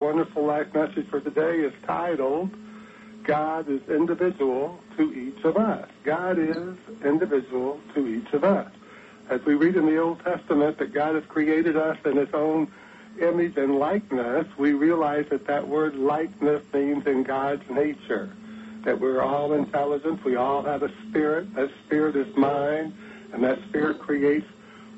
Wonderful Life message for today is titled, God is individual to each of us. God is individual to each of us. As we read in the Old Testament that God has created us in his own image and likeness, we realize that that word likeness means in God's nature, that we're all intelligent, we all have a spirit, that spirit is mind, and that spirit creates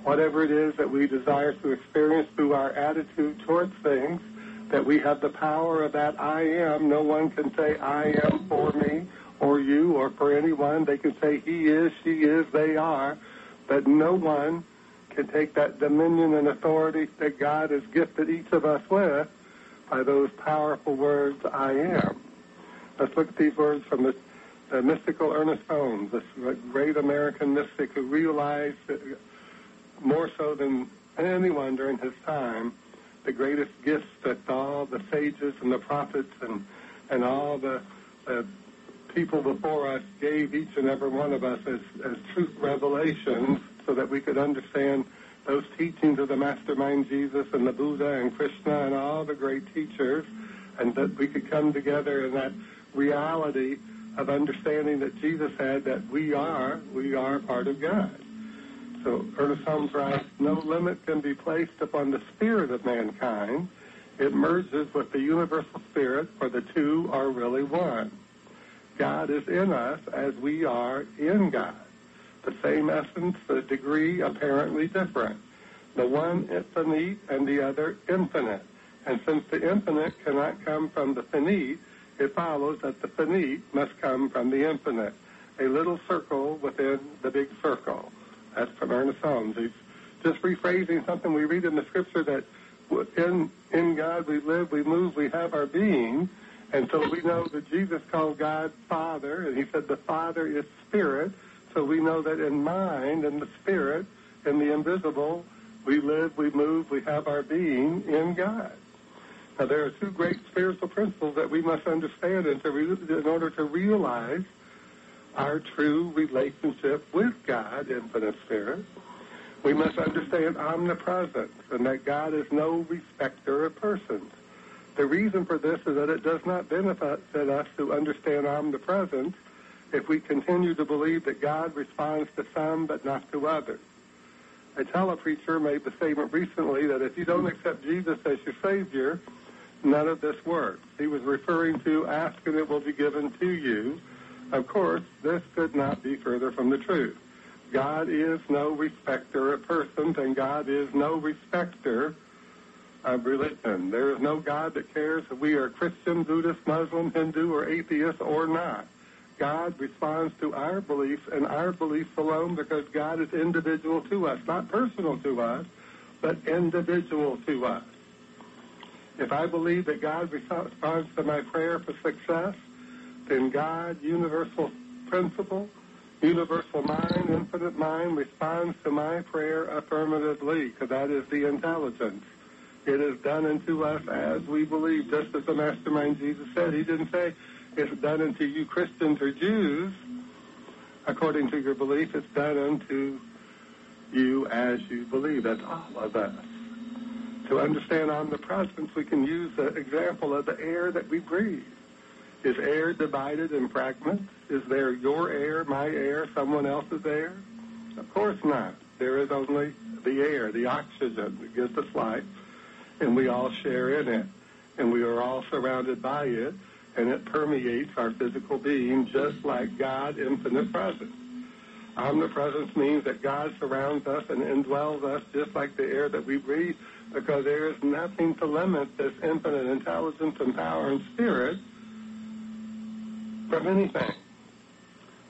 whatever it is that we desire to experience through our attitude towards things, that we have the power of that I am. No one can say I am for me or you or for anyone. They can say he is, she is, they are, but no one can take that dominion and authority that God has gifted each of us with by those powerful words, I am. Let's look at these words from the mystical Ernest Holmes, this great American mystic who realized that more so than anyone during his time, the greatest gifts that all the sages and the prophets and all the people before us gave each and every one of us as truth revelations so that we could understand those teachings of the Mastermind Jesus and the Buddha and Krishna and all the great teachers, and that we could come together in that reality of understanding that Jesus had, that we are part of God. So Ernest Holmes writes, no limit can be placed upon the spirit of mankind. It merges with the universal spirit, for the two are really one. God is in us as we are in God. The same essence, the degree apparently different. The one finite and the other infinite. And since the infinite cannot come from the finite, it follows that the finite must come from the infinite. A little circle within the big circle. That's from Ernest Holmes. He's just rephrasing something we read in the Scripture, that in God we live, we move, we have our being. And so we know that Jesus called God Father, and he said the Father is Spirit. So we know that in mind, in the Spirit, in the invisible, we live, we move, we have our being in God. Now there are two great spiritual principles that we must understand in order to realize our true relationship with God, infinite Spirit. We must understand omnipresence, and that God is no respecter of persons. The reason for this is that it does not benefit us to understand omnipresence if we continue to believe that God responds to some but not to others. A telepreacher made the statement recently that if you don't accept Jesus as your Savior, none of this works. He was referring to ask and it will be given to you. Of course, this could not be further from the truth. God is no respecter of persons, and God is no respecter of religion. There is no God that cares if we are Christian, Buddhist, Muslim, Hindu, or atheist or not. God responds to our beliefs and our beliefs alone, because God is individual to us, not personal to us, but individual to us. If I believe that God responds to my prayer for success, then God, universal principle, universal mind, infinite mind, responds to my prayer affirmatively, because that is the intelligence. It is done unto us as we believe, just as the Mastermind Jesus said. He didn't say it's done unto you Christians or Jews according to your belief. It's done unto you as you believe. That's all of us. To understand omnipresence, we can use the example of the air that we breathe. Is air divided in fragments? Is there your air, my air, someone else's air? Of course not. There is only the air, the oxygen that gives us life, and we all share in it, and we are all surrounded by it, and it permeates our physical being just like God, infinite presence. Omnipresence means that God surrounds us and indwells us just like the air that we breathe, because there is nothing to limit this infinite intelligence and power and spirit from anything.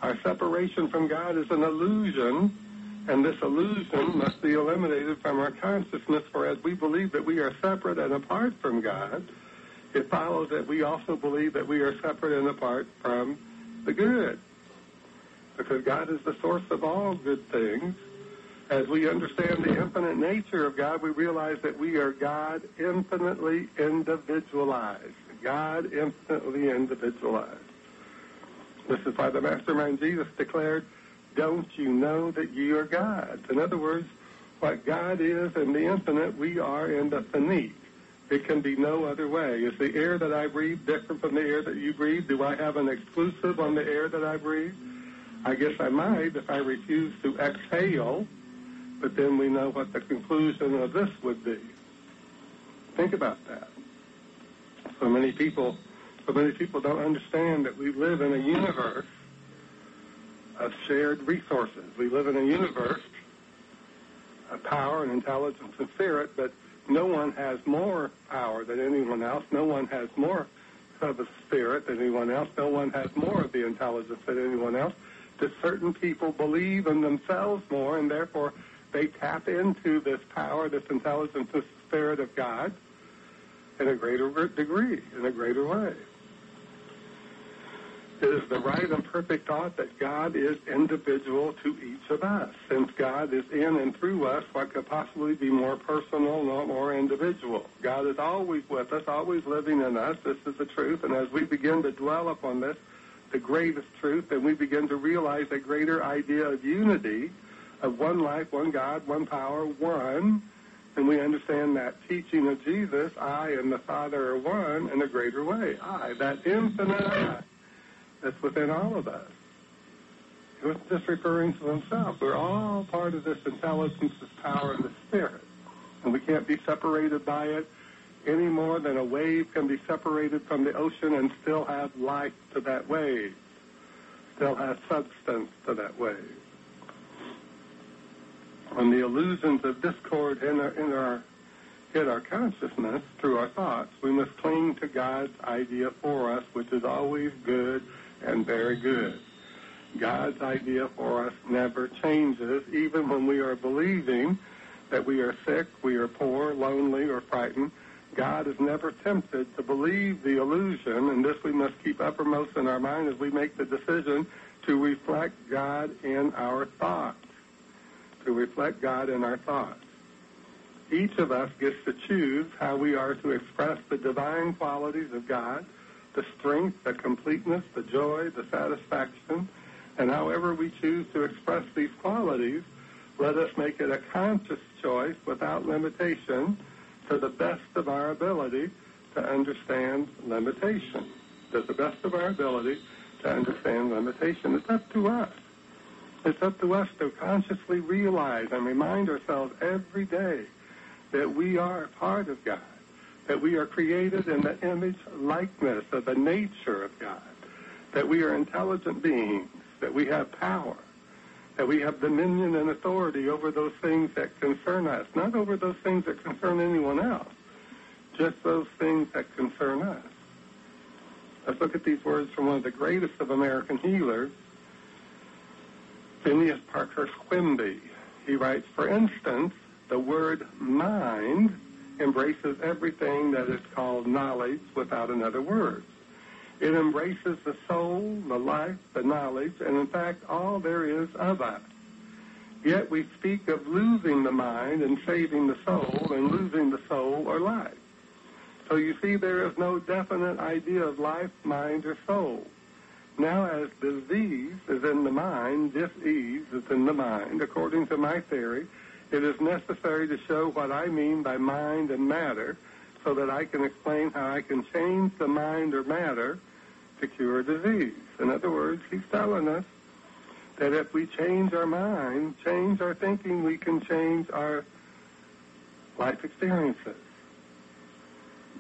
Our separation from God is an illusion, and this illusion must be eliminated from our consciousness, for as we believe that we are separate and apart from God, it follows that we also believe that we are separate and apart from the good, because God is the source of all good things. As we understand the infinite nature of God, we realize that we are God infinitely individualized. God infinitely individualized. This is why the Mastermind Jesus declared, don't you know that ye are gods? In other words, what God is in the infinite, we are in the finite. It can be no other way. Is the air that I breathe different from the air that you breathe? Do I have an exclusive on the air that I breathe? I guess I might if I refuse to exhale, but then we know what the conclusion of this would be. Think about that. So many people don't understand that we live in a universe of shared resources. We live in a universe of power and intelligence and spirit, but no one has more power than anyone else. No one has more of a spirit than anyone else. No one has more of the intelligence than anyone else. Just certain people believe in themselves more, and therefore they tap into this power, this intelligence, this spirit of God in a greater degree, in a greater way. It is the right and perfect thought that God is individual to each of us. Since God is in and through us, what could possibly be more personal, not more individual? God is always with us, always living in us. This is the truth. And as we begin to dwell upon this, the greatest truth, and we begin to realize a greater idea of unity, of one life, one God, one power, one, and we understand that teaching of Jesus, I and the Father are one, in a greater way. I, that infinite I, that's within all of us. He wasn't just referring to himself. We're all part of this intelligence, this power, and the spirit. And we can't be separated by it any more than a wave can be separated from the ocean and still have life to that wave, still have substance to that wave. When the illusions of discord hit our consciousness through our thoughts, we must cling to God's idea for us, which is always good and very good. God's idea for us never changes, even when we are believing that we are sick, we are poor, lonely, or frightened. God is never tempted to believe the illusion, and this we must keep uppermost in our mind as we make the decision to reflect God in our thoughts. To reflect God in our thoughts. Each of us gets to choose how we are to express the divine qualities of God, the strength, the completeness, the joy, the satisfaction, and however we choose to express these qualities, let us make it a conscious choice without limitation to the best of our ability to understand limitation. To the best of our ability to understand limitation. It's up to us. It's up to us to consciously realize and remind ourselves every day that we are part of God, that we are created in the image, likeness of the nature of God, that we are intelligent beings, that we have power, that we have dominion and authority over those things that concern us, not over those things that concern anyone else, just those things that concern us. Let's look at these words from one of the greatest of American healers, Phineas Parkhurst Quimby. He writes, for instance, the word mind embraces everything that is called knowledge without another word. It embraces the soul, the life, the knowledge, and in fact all there is of us. Yet we speak of losing the mind and saving the soul and losing the soul or life. So you see there is no definite idea of life, mind, or soul. Now, as disease is in the mind, dis-ease is in the mind, according to my theory, it is necessary to show what I mean by mind and matter so that I can explain how I can change the mind or matter to cure disease. In other words, he's telling us that if we change our mind, change our thinking, we can change our life experiences.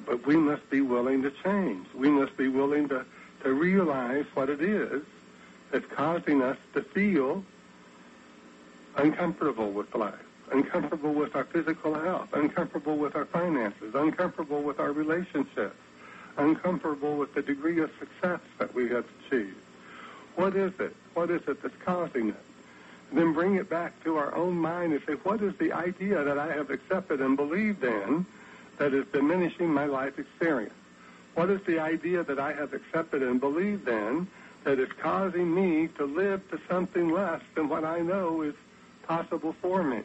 But we must be willing to change. We must be willing to realize what it is that's causing us to feel uncomfortable with life, uncomfortable with our physical health, uncomfortable with our finances, uncomfortable with our relationships, uncomfortable with the degree of success that we have achieved. What is it? What is it that's causing it? And then bring it back to our own mind and say, what is the idea that I have accepted and believed in that is diminishing my life experience? What is the idea that I have accepted and believed in that is causing me to live to something less than what I know is possible for me,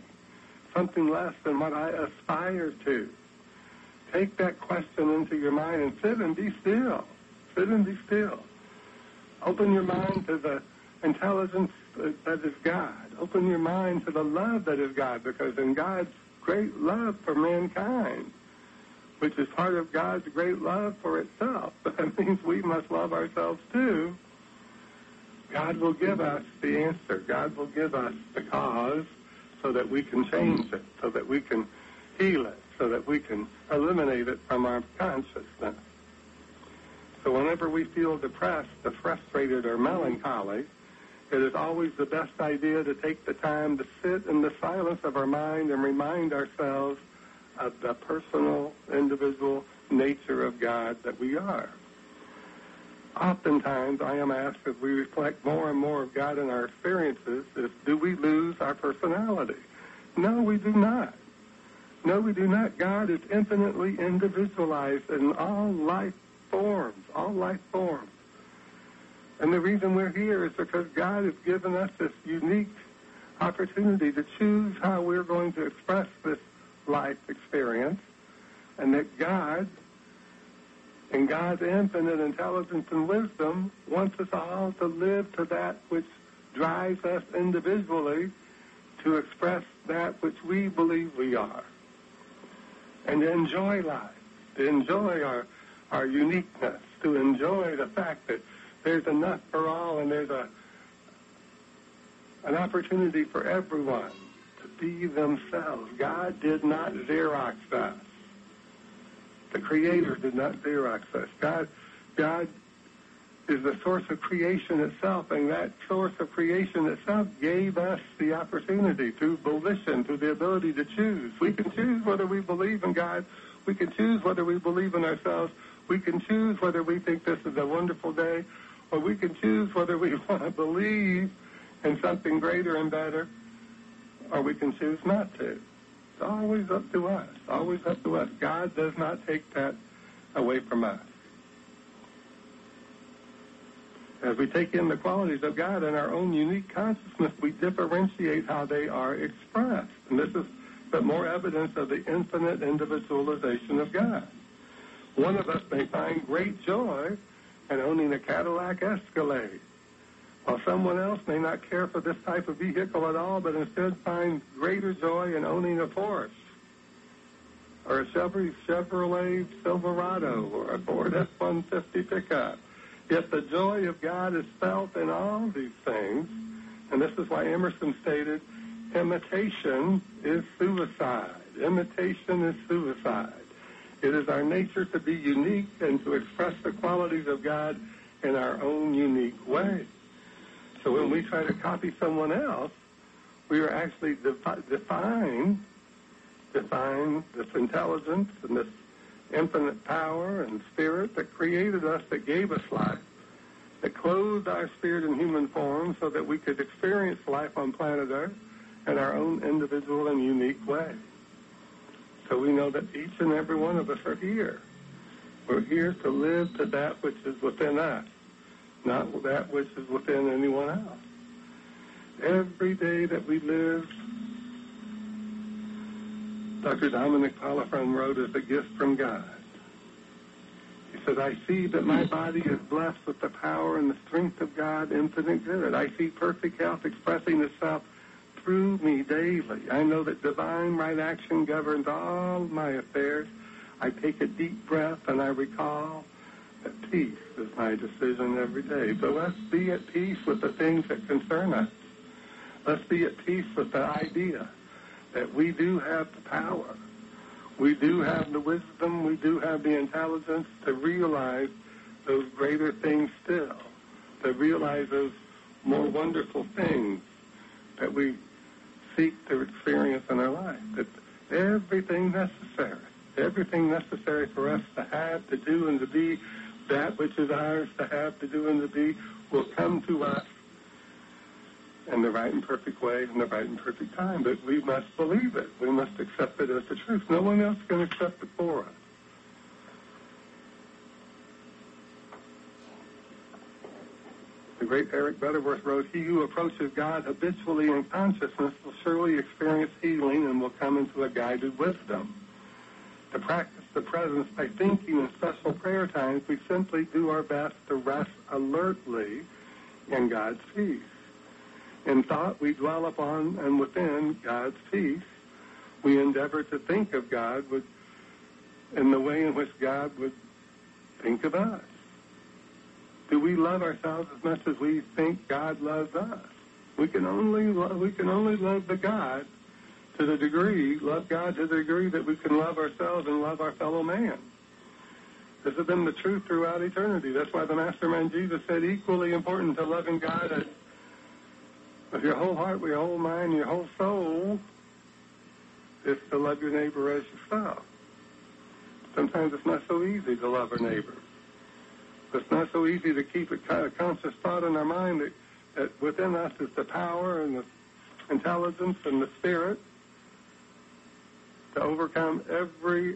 something less than what I aspire to? Take that question into your mind and sit and be still. Sit and be still. Open your mind to the intelligence that is God. Open your mind to the love that is God, because in God's great love for mankind, which is part of God's great love for itself. That means we must love ourselves too. God will give us the answer. God will give us the cause so that we can change it, so that we can heal it, so that we can eliminate it from our consciousness. So whenever we feel depressed or frustrated or melancholy, it is always the best idea to take the time to sit in the silence of our mind and remind ourselves of the personal, individual nature of God that we are. Oftentimes, I am asked as we reflect more and more of God in our experiences, do we lose our personality? No, we do not. No, we do not. God is infinitely individualized in all life forms, all life forms. And the reason we're here is because God has given us this unique opportunity to choose how we're going to express this life experience, and that God, in God's infinite intelligence and wisdom, wants us all to live to that which drives us individually to express that which we believe we are, and to enjoy life, to enjoy our uniqueness, to enjoy the fact that there's enough for all and there's an opportunity for everyone to be themselves. God did not Xerox us. The Creator did not Xerox us. God is the source of creation itself, and that source of creation itself gave us the opportunity through volition, through the ability to choose. We can choose whether we believe in God. We can choose whether we believe in ourselves. We can choose whether we think this is a wonderful day, or we can choose whether we want to believe in something greater and better, or we can choose not to. It's always up to us, always up to us. God does not take that away from us. As we take in the qualities of God in our own unique consciousness, we differentiate how they are expressed. And this is but more evidence of the infinite individualization of God. One of us may find great joy in owning a Cadillac Escalade, while someone else may not care for this type of vehicle at all, but instead find greater joy in owning a Porsche, or a Chevrolet Silverado, or a Ford F-150 pickup. Yet the joy of God is felt in all these things, and this is why Emerson stated, imitation is suicide. Imitation is suicide. It is our nature to be unique and to express the qualities of God in our own unique way. So when we try to copy someone else, we are actually define this intelligence and this infinite power and spirit that created us, that gave us life, that clothed our spirit in human form so that we could experience life on planet Earth in our own individual and unique way. So we know that each and every one of us are here. We're here to live to that which is within us, not that which is within anyone else. Every day that we live, Dr. Dominic Polifron wrote, is a gift from God. He said, I see that my body is blessed with the power and the strength of God, infinite good. I see perfect health expressing itself through me daily. I know that divine right action governs all my affairs. I take a deep breath and I recall that peace is my decision every day. So let's be at peace with the things that concern us. Let's be at peace with the idea that we do have the power. We do have the wisdom. We do have the intelligence to realize those greater things still, to realize those more wonderful things that we seek to experience in our life. That everything necessary for us to have, to do, and to be that which is ours to have, to do, and to be will come to us in the right and perfect way, in the right and perfect time. But we must believe it. We must accept it as the truth. No one else can accept it for us. The great Eric Butterworth wrote, he who approaches God habitually in consciousness will surely experience healing and will come into a guided wisdom. To practice the presence by thinking in special prayer times, we simply do our best to rest alertly in God's peace. In thought, we dwell upon and within God's peace. We endeavor to think of God with in the way in which God would think of us? Do we love ourselves as much as we think God loves us? We can only love the God to the degree, love God to the degree that we can love ourselves and love our fellow man. This has been the truth throughout eternity. That's why the Mastermind Jesus said equally important to loving God as with your whole heart, with your whole mind, your whole soul, is to love your neighbor as yourself. Sometimes it's not so easy to love our neighbor. It's not so easy to keep a conscious thought in our mind that within us is the power and the intelligence and the spirit to overcome every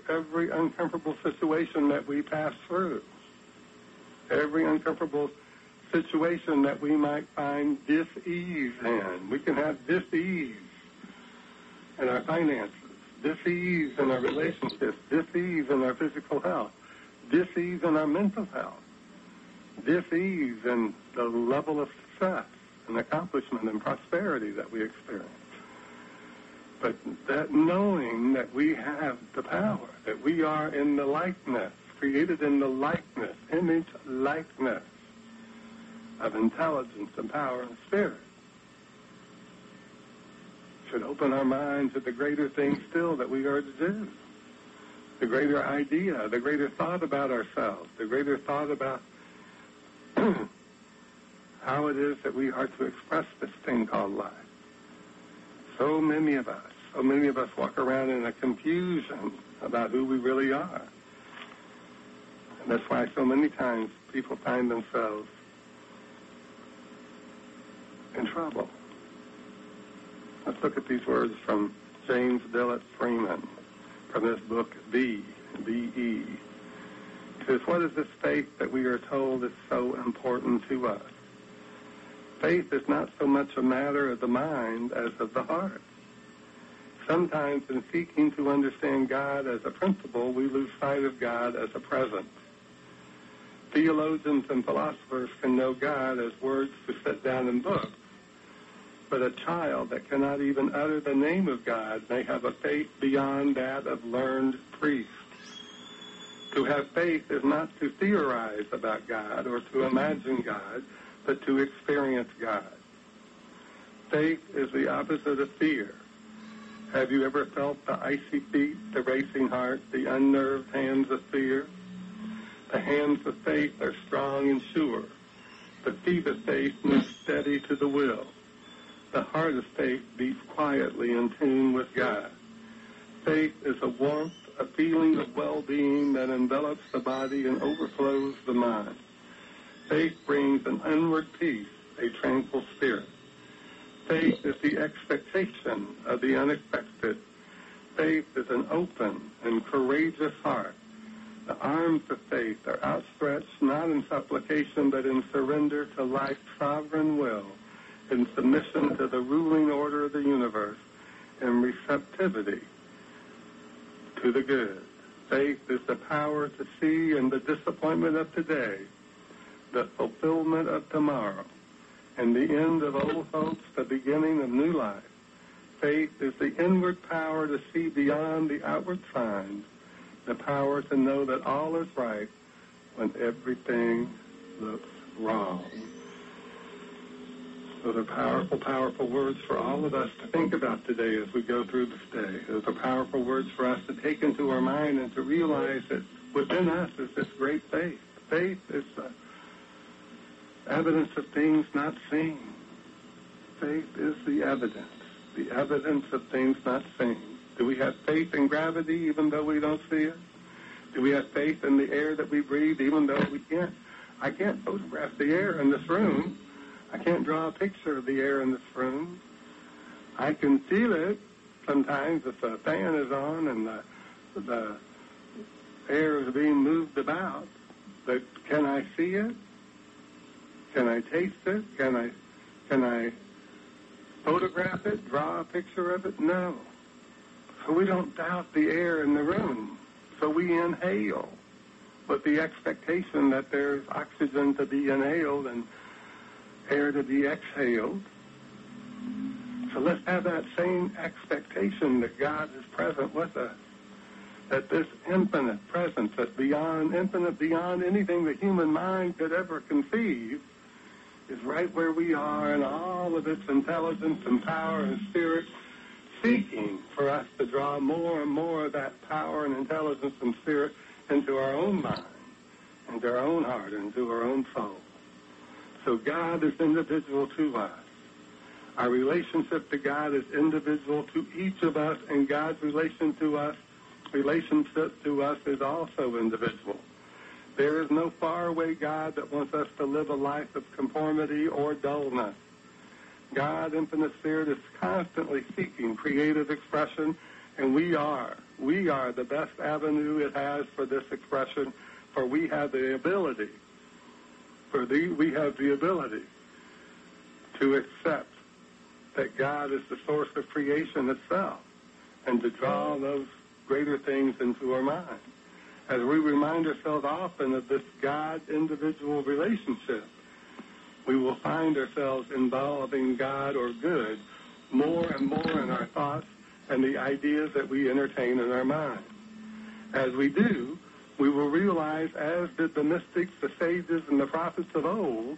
uncomfortable situation that we pass through. Every uncomfortable situation that we might find dis-ease in. We can have dis-ease in our finances, dis-ease in our relationships, dis-ease in our physical health, dis-ease in our mental health, dis-ease in the level of success and accomplishment and prosperity that we experience. But that knowing that we have the power, that we are in the likeness, created in the likeness, image likeness of intelligence and power and spirit, should open our minds to the greater things still that we are to do. The greater idea, the greater thought about ourselves, the greater thought about how it is that we are to express this thing called life. So many of us walk around in a confusion about who we really are. And that's why so many times people find themselves in trouble. Let's look at these words from James Dillett Freeman from his book, B.E. It says, what is this faith that we are told is so important to us? Faith is not so much a matter of the mind as of the heart. Sometimes in seeking to understand God as a principle, we lose sight of God as a presence. Theologians and philosophers can know God as words to set down in books, but a child that cannot even utter the name of God may have a faith beyond that of learned priests. To have faith is not to theorize about God or to imagine God, but to experience God. Faith is the opposite of fear. Have you ever felt the icy feet, the racing heart, the unnerved hands of fear? The hands of faith are strong and sure. The feet of faith move steady to the will. The heart of faith beats quietly in tune with God. Faith is a warmth, a feeling of well-being that envelops the body and overflows the mind. Faith brings an inward peace, a tranquil spirit. Faith is the expectation of the unexpected. Faith is an open and courageous heart. The arms of faith are outstretched not in supplication but in surrender to life's sovereign will, in submission to the ruling order of the universe, and receptivity to the good. Faith is the power to see in the disappointment of today the fulfillment of tomorrow, and the end of old hopes, the beginning of new life. Faith is the inward power to see beyond the outward signs, the power to know that all is right when everything looks wrong. Those are powerful, powerful words for all of us to think about today as we go through this day. Those are powerful words for us to take into our mind and to realize that within us is this great faith. Faith is evidence of things not seen. Faith is the evidence of things not seen. Do we have faith in gravity even though we don't see it? Do we have faith in the air that we breathe even though we can't? I can't photograph the air in this room. I can't draw a picture of the air in this room. I can feel it sometimes if the fan is on and the air is being moved about. But can I see it? Can I taste it? Can I photograph it, draw a picture of it? No. So we don't doubt the air in the room. So we inhale with the expectation that there's oxygen to be inhaled and air to be exhaled. So let's have that same expectation that God is present with us. that this infinite presence, that infinite beyond anything the human mind could ever conceive, is right where we are in all of its intelligence and power and spirit, seeking for us to draw more and more of that power and intelligence and spirit into our own mind, into our own heart, into our own soul. So God is individual to us. Our relationship to God is individual to each of us, and God's relationship to us is also individual. There is no faraway God that wants us to live a life of conformity or dullness. God, infinite spirit, is constantly seeking creative expression, and we are the best avenue it has for this expression, for we have the ability to accept that God is the source of creation itself and to draw those greater things into our mind. As we remind ourselves often of this God-individual relationship, we will find ourselves involving God or good more and more in our thoughts and the ideas that we entertain in our mind. As we do, we will realize, as did the mystics, the sages, and the prophets of old,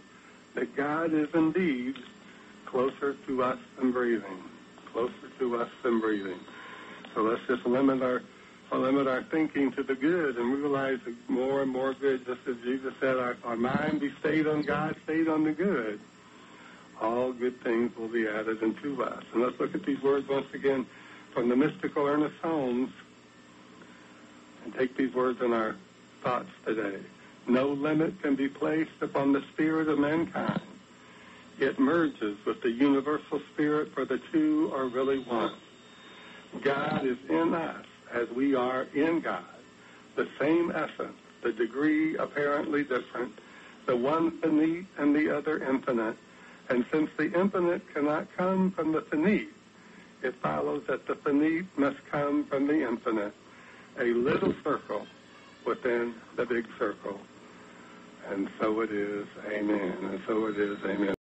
that God is indeed closer to us than breathing, closer to us than breathing. So let's just limit our thinking to the good and realize that more and more good, just as Jesus said, our mind be stayed on God, stayed on the good. All good things will be added unto us. And let's look at these words once again from the mystical Ernest Holmes and take these words in our thoughts today. No limit can be placed upon the spirit of mankind. It merges with the universal spirit, for the two are really one. God is in us as we are in God. The same essence, the degree apparently different, the one finite and the other infinite. And since the infinite cannot come from the finite, it follows that the finite must come from the infinite. A little circle within the big circle. And so it is, amen. And so it is, amen.